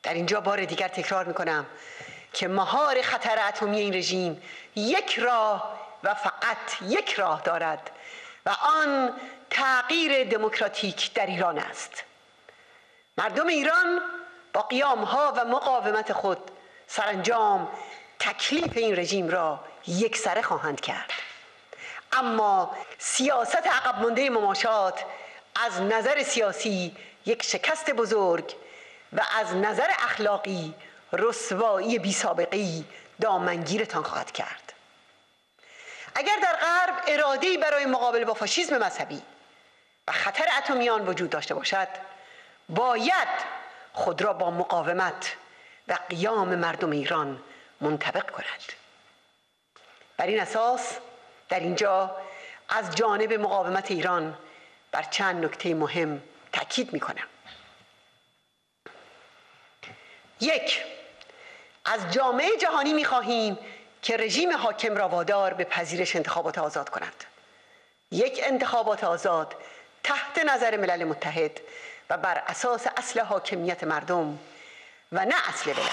در اینجا بار دیگر تکرار میکنم که مهار خطر اتمی این رژیم یک راه و فقط یک راه دارد و آن تغییر دموکراتیک در ایران است. مردم ایران با قیامها و مقاومت خود سرانجام تکلیف این رژیم را یکسره خواهند کرد. اما سیاست عقب مانده مماشات از نظر سیاسی یک شکست بزرگ و از نظر اخلاقی رسوایی بی سابقه‌ای دامنگیرتان خواهد کرد. اگر در غرب اراده‌ای برای مقابله با فاشیسم مذهبی و خطر اتمیان وجود داشته باشد، باید خود را با مقاومت و قیام مردم ایران منطبق کند. بر این اساس در اینجا از جانب مقاومت ایران بر چند نکته مهم تأکید می‌کنم. یک، از جامعه جهانی می‌خواهیم که رژیم حاکم را وادار به پذیرش انتخابات آزاد کند. یک انتخابات آزاد تحت نظر ملل متحد و بر اساس اصل حاکمیت مردم و نه اصل ولایت.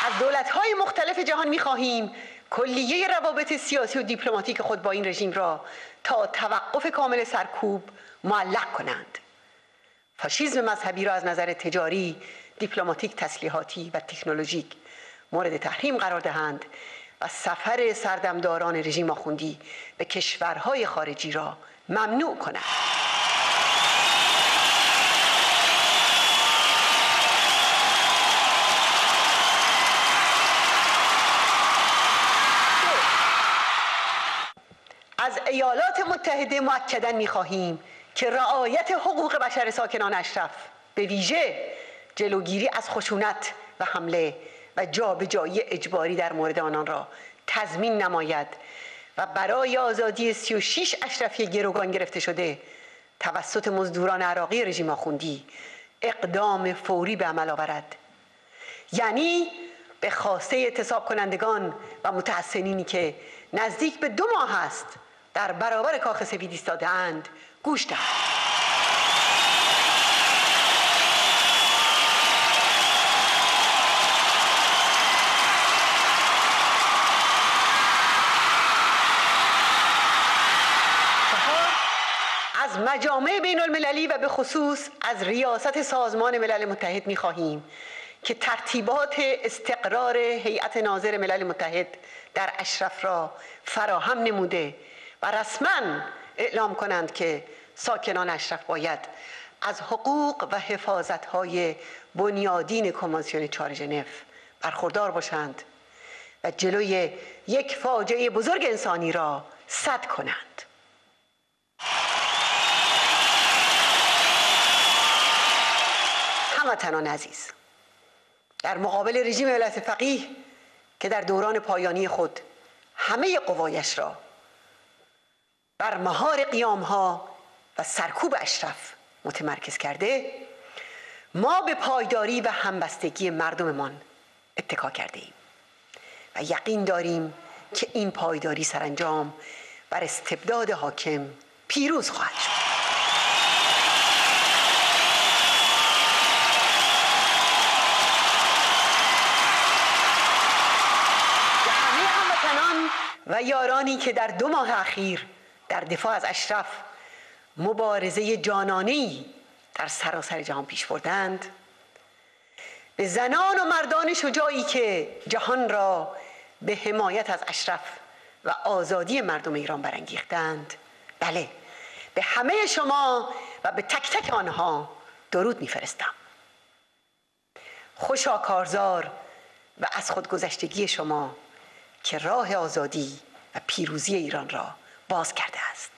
از دولت‌های مختلف جهان می‌خواهیم کلیه روابط سیاسی و دیپلماتیک خود با این رژیم را تا توقف کامل سرکوب معلق کنند. فاشیسم مذهبی را از نظر تجاری، دیپلماتیک، تسلیحاتی و تکنولوژیک مورد تحریم قرار دهند و سفر سردمداران رژیم آخوندی به کشورهای خارجی را ممنوع کنند. از ایالات متحده مؤکداً می‌خواهیم که رعایت حقوق بشر ساکنان اشرف، به ویژه جلوگیری از خشونت و حمله و جابجایی اجباری در مورد آنان را تضمین نماید و برای آزادی 36 اشرفی گروگان گرفته شده توسط مزدوران عراقی رژیم آخوندی اقدام فوری به عمل آورد. یعنی به خواسته اعتصاب کنندگان و متحسنینی که نزدیک به 2 ماه است در برابر کاخ سفید ایستاده‌اند گوش دهد. از مجامع بین المللی و به خصوص از ریاست سازمان ملل متحد می‌خواهیم که ترتیبات استقرار هیئت ناظر ملل متحد در اشرف را فراهم نموده و رسماً اعلام کنند که ساکنان اشرف باید از حقوق و حفاظت‌های بنیادین کنوانسیون 4 ژنو برخوردار باشند و جلوی یک فاجعه بزرگ انسانی را سد کنند. هموطنان عزیز، در مقابل رژیم ولایت فقیه که در دوران پایانی خود همه قوایش را بر مهار قیامها و سرکوب اشرف متمرکز کرده، ما به پایداری و همبستگی مردممان اتکا کرده ایم و یقین داریم که این پایداری سرانجام بر استبداد حاکم پیروز خواهد شد. و یارانی که در 2 ماه اخیر در دفاع از اشرف مبارزه جانانه‌ای در سراسر جهان پیش بردند، به زنان و مردان شجاعی که جهان را به حمایت از اشرف و آزادی مردم ایران برانگیختند، بله، به همه شما و به تک تک آنها درود می‌فرستم. خوشا کارزار و از خودگذشتگی شما که راه آزادی و پیروزی ایران را باز کرده است.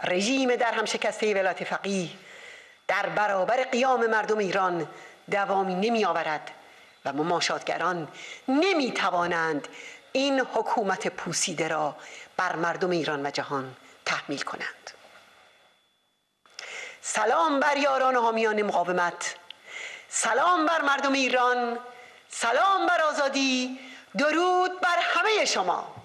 رژیم در هم شکسته ولایت فقیه در برابر قیام مردم ایران دوامی نمی آورد و مماشاتگران نمی توانند این حکومت پوسیده را بر مردم ایران و جهان تحمیل کنند. سلام بر یاران و حامیان مقاومت، سلام بر مردم ایران، سلام بر آزادی، درود بر همه شما.